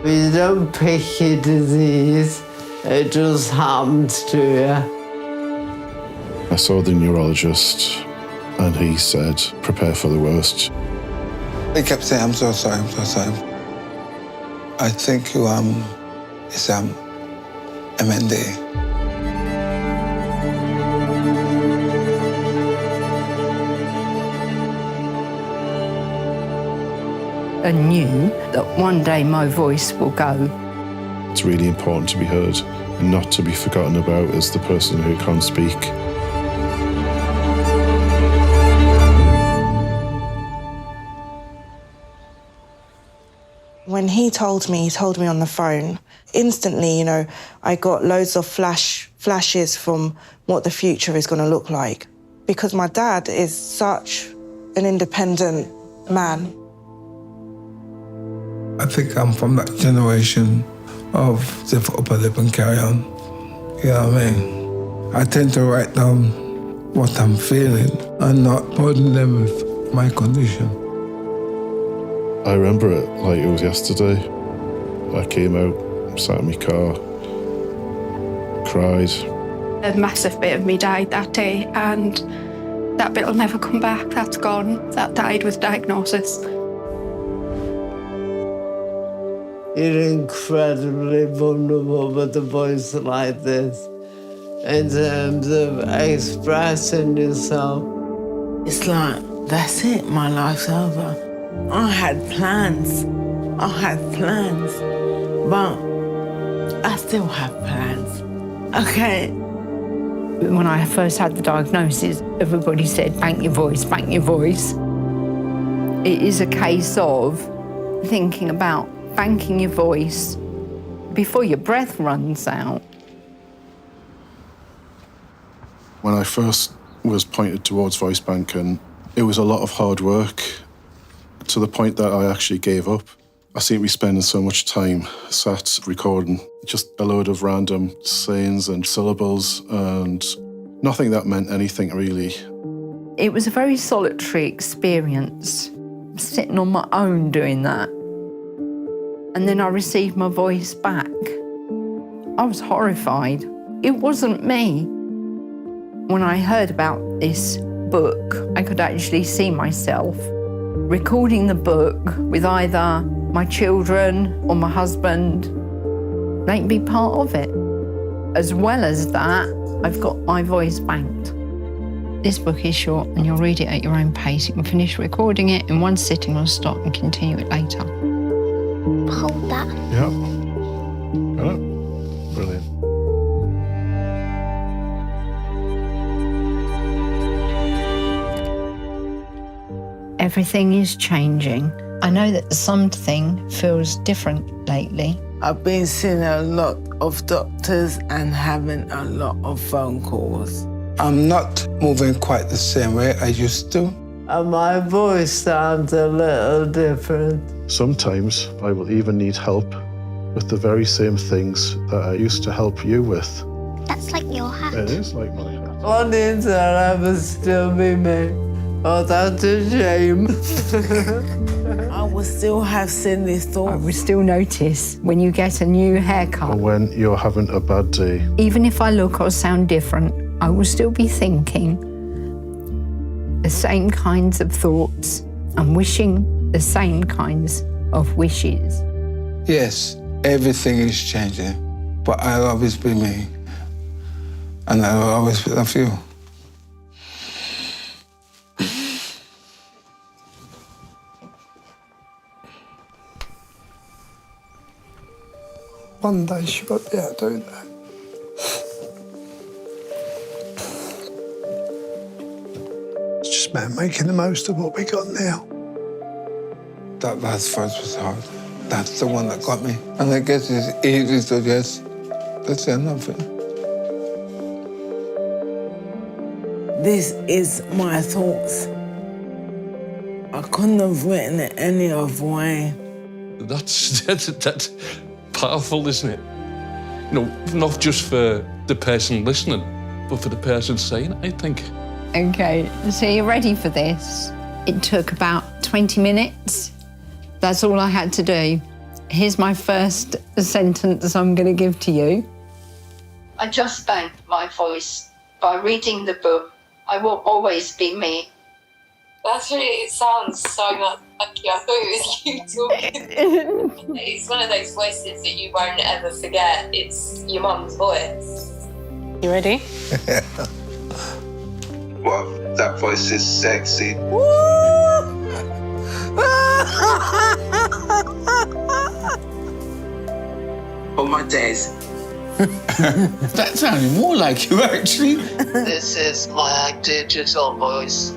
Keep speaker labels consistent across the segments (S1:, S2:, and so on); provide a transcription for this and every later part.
S1: You don't pick your disease, it just happens to you.
S2: I saw the neurologist and he said, prepare for the worst.
S3: He kept saying, I'm so sorry, I'm so sorry. I think it's MNDA.
S4: I knew that one day my voice will go.
S2: It's really important to be heard and not to be forgotten about as the person who can't speak.
S5: When he told me on the phone, instantly, you know, I got loads of flashes from what the future is going to look like. Because my dad is such an independent man.
S3: I think I'm from that generation of live up and live and carry on. You know what I mean? I tend to write down what I'm feeling and not burden them with my condition.
S2: I remember it like it was yesterday. I came out, sat in my car, cried.
S6: A massive bit of me died that day, and that bit will never come back. That's gone. That died with diagnosis.
S1: You're incredibly vulnerable with a voice like this in terms of expressing yourself.
S7: It's like, that's it, my life's over. I had plans, but I still have plans, okay?
S4: When I first had the diagnosis, everybody said, bank your voice, bank your voice. It is a case of thinking about banking your voice before your breath runs out.
S2: When I first was pointed towards voice banking, it was a lot of hard work to the point that I actually gave up. I seem to be spending so much time sat recording just a load of random sayings and syllables and nothing that meant anything really.
S4: It was a very solitary experience, sitting on my own doing that. And then I received my voice back. I was horrified. It wasn't me. When I heard about this book, I could actually see myself recording the book with either my children or my husband. They'd be part of it. As well as that, I've got my voice banked. This book is short and you'll read it at your own pace. You can finish recording it in one sitting or stop and continue it later.
S8: Hold that.
S2: Yeah. Got it? Brilliant.
S4: Everything is changing. I know that something feels different lately.
S7: I've been seeing a lot of doctors and having a lot of phone calls.
S3: I'm not moving quite the same way I used to.
S1: And my voice sounds a little different.
S2: Sometimes I will even need help with the very same things that I used to help you with.
S8: That's like your hat.
S2: It is like my hat.
S1: On the inside, I will still be me. Oh, that's a shame.
S7: I will still have silly
S4: I
S7: thoughts.
S4: will still notice when you get a new haircut.
S2: Or when you're having a bad day.
S4: Even if I look or sound different, I will still be thinking the same kinds of thoughts and wishing the same kinds of wishes.
S3: Yes, everything is changing, but I'll always be me. And I will always love you.
S9: One day she won't be able to do that. It's just about making the most of what we got now.
S3: That last verse was hard. That's the one that got me. And I guess it's easy to just say nothing.
S7: This is my thoughts. I couldn't have written it any other way.
S10: That's powerful, isn't it? You know, not just for the person listening, but for the person saying it, I think.
S4: Okay, so you're ready for this? It took about 20 minutes. That's all I had to do. Here's my first sentence I'm going to give to you.
S11: I just found my voice by reading the book. I will always be me.
S12: It sounds so much like you. I thought it was you talking. It's one of those voices that you won't ever forget. It's your mum's voice.
S6: You ready?
S13: Wow, that voice is sexy.
S14: On my days.
S15: That sounded more like you, actually.
S14: This is my digital voice.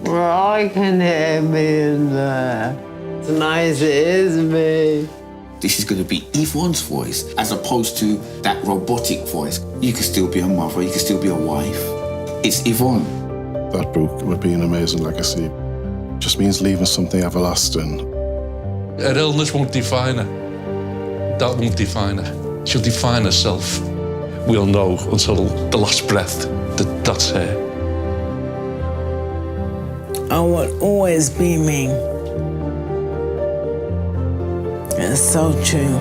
S1: Well, I can hear me in there. It's nice, it is me.
S15: This is going to be Yvonne's voice, as opposed to that robotic voice. You can still be a mother, you can still be a wife. It's Yvonne.
S2: That book would be an amazing legacy. Just means leaving something everlasting.
S10: Her illness won't define her. That won't define her. She'll define herself. We'll know until the last breath that that's her.
S7: I will always be me. It's so true.